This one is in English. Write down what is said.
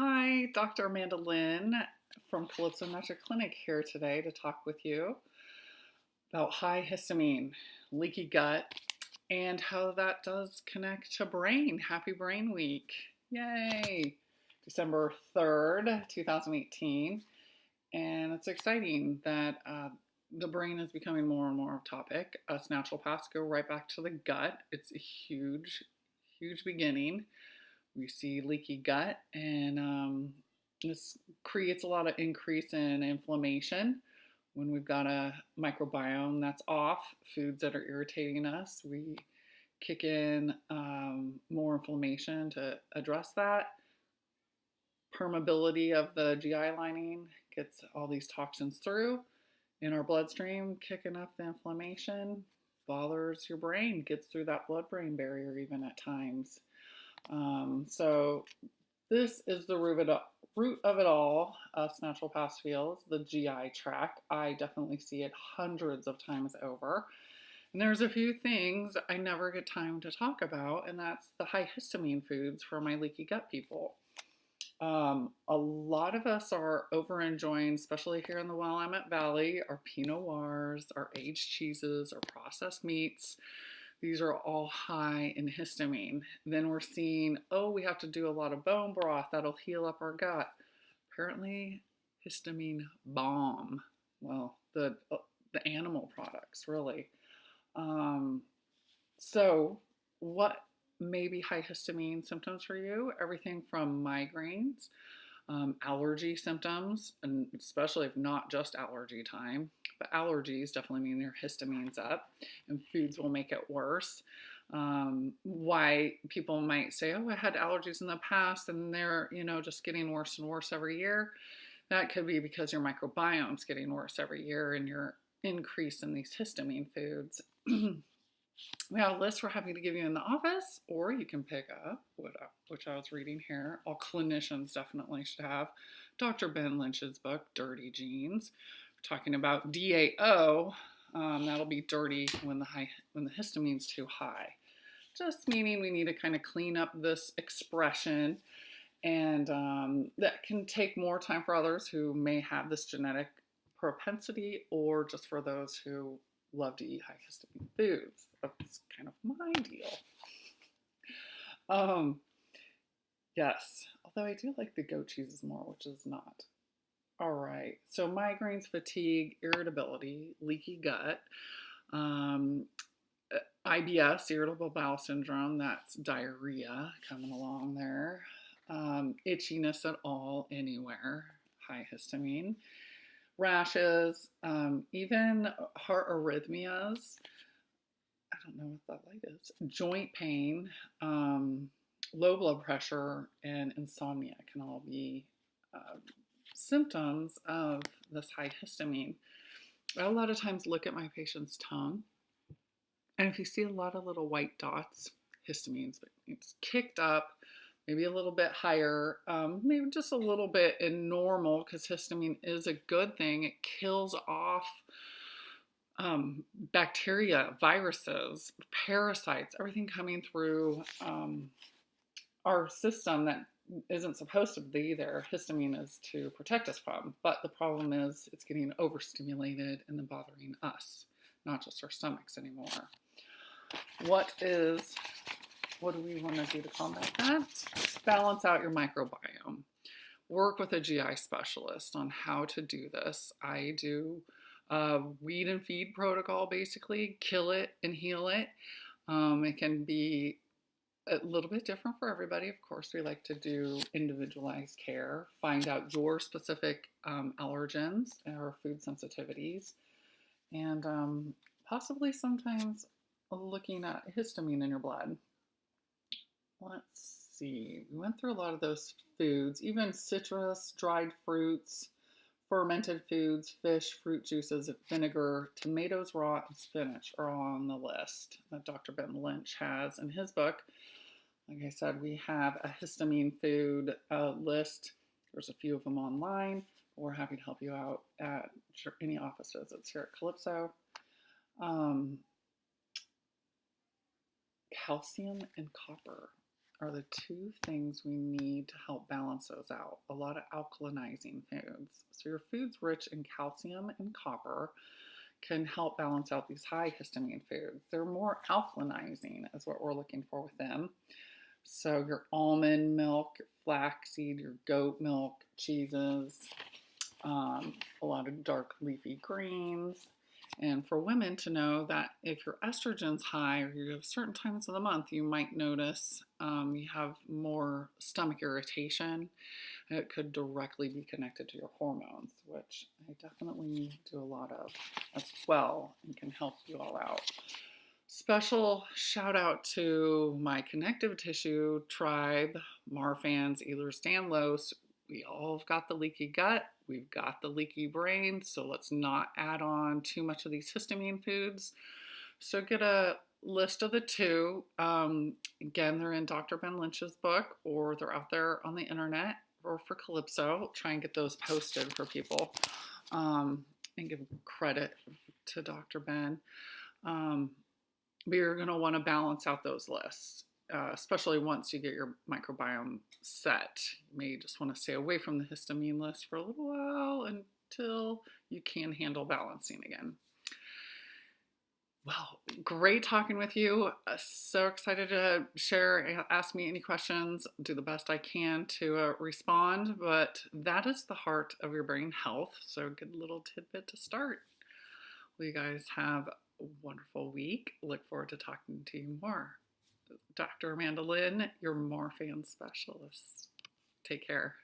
Hi, Dr. Amandalynn from Calypso Natural Clinic here today to talk with you about high histamine, leaky gut, and how that does connect to brain. Happy Brain Week. Yay! December 3rd, 2018. And it's exciting that the brain is becoming more and more of a topic. Us naturopaths go right back to the gut. It's a huge, huge beginning. We see leaky gut, and this creates a lot of increase in inflammation. When we've got a microbiome that's off, foods that are irritating us, we kick in more inflammation to address that. Permeability of the GI lining gets all these toxins through in our bloodstream, kicking up the inflammation, bothers your brain, gets through that blood-brain barrier even at times. So this is the root of it all, us naturopaths feels, the GI tract. I definitely see it hundreds of times over. And there's a few things I never get time to talk about, and that's the high histamine foods for my leaky gut people. A lot of us are over enjoying, especially here in the Willamette Valley, our Pinot Noirs, our aged cheeses, our processed meats. These are all high in histamine. Then we're seeing, we have to do a lot of bone broth that'll heal up our gut. Apparently, histamine bomb. Well, the animal products, really. So what may be high histamine symptoms for you? Everything from migraines, allergy symptoms, and especially if not just allergy time, but allergies definitely mean your histamine's up, and foods will make it worse. Why people might say, I had allergies in the past and they're, just getting worse and worse every year. That could be because your microbiome's getting worse every year and you're increasing these histamine foods. We have a list we're happy to give you in the office, or you can pick up, which I was reading here. All clinicians definitely should have Dr. Ben Lynch's book, Dirty Genes. We're talking about DAO. That'll be dirty when the histamine's too high. Just meaning we need to kind of clean up this expression, and that can take more time for others who may have this genetic propensity, or just for those who love to eat high histamine foods. That's kind of my deal. Yes, although I do like the goat cheeses more, which is not. All right, so migraines, fatigue, irritability, leaky gut, IBS, irritable bowel syndrome, that's diarrhea coming along there, itchiness at all, anywhere, high histamine, rashes, even heart arrhythmias. I don't know what that light is. Joint pain, low blood pressure, and insomnia can all be symptoms of this high histamine. I a lot of times look at my patient's tongue, and if you see a lot of little white dots, histamine, it's kicked up, maybe a little bit higher, maybe just a little bit in normal, because histamine is a good thing. It kills off bacteria, viruses, parasites, everything coming through our system that isn't supposed to be there. Histamine is to protect us from, but the problem is it's getting overstimulated and then bothering us, not just our stomachs anymore. What do we want to do to combat that? Balance out your microbiome. Work with a GI specialist on how to do this. I do weed and feed protocol, basically, kill it and heal it. It can be a little bit different for everybody. Of course, we like to do individualized care, find out your specific allergens or food sensitivities, and possibly sometimes looking at histamine in your blood. Let's see, we went through a lot of those foods, even citrus, dried fruits, fermented foods, fish, fruit juices, vinegar, tomatoes, raw, and spinach are all on the list that Dr. Ben Lynch has in his book. Like I said, we have a histamine food list. There's a few of them online. We're happy to help you out at any office visits here at Calypso. Calcium and copper. are the two things we need to help balance those out. A lot of alkalinizing foods. So your foods rich in calcium and copper can help balance out these high histamine foods. They're more alkalinizing is what we're looking for with them. So your almond milk, your flaxseed, your goat milk, cheeses, a lot of dark leafy greens. And for women to know that if your estrogen's high or you have certain times of the month, you might notice you have more stomach irritation. It could directly be connected to your hormones, which I definitely do a lot of as well and can help you all out. Special shout out to my connective tissue tribe, Marfans, Ehlers-Danlos. We all have got the leaky gut. We've got the leaky brain. So let's not add on too much of these histamine foods. So get a list of the two. Again, they're in Dr. Ben Lynch's book, or they're out there on the internet, or for Calypso. Try and get those posted for people and give credit to Dr. Ben. But you're going to want to balance out those lists, especially once you get your microbiome set. You may just want to stay away from the histamine list for a little while until you can handle balancing again. Well, great talking with you. So excited to share. Ask me any questions. Do the best I can to respond. But that is the heart of your brain health. So good little tidbit to start. Well, you guys have a wonderful week. Look forward to talking to you more. Dr. Amandalynn, your Marfan specialist. Take care.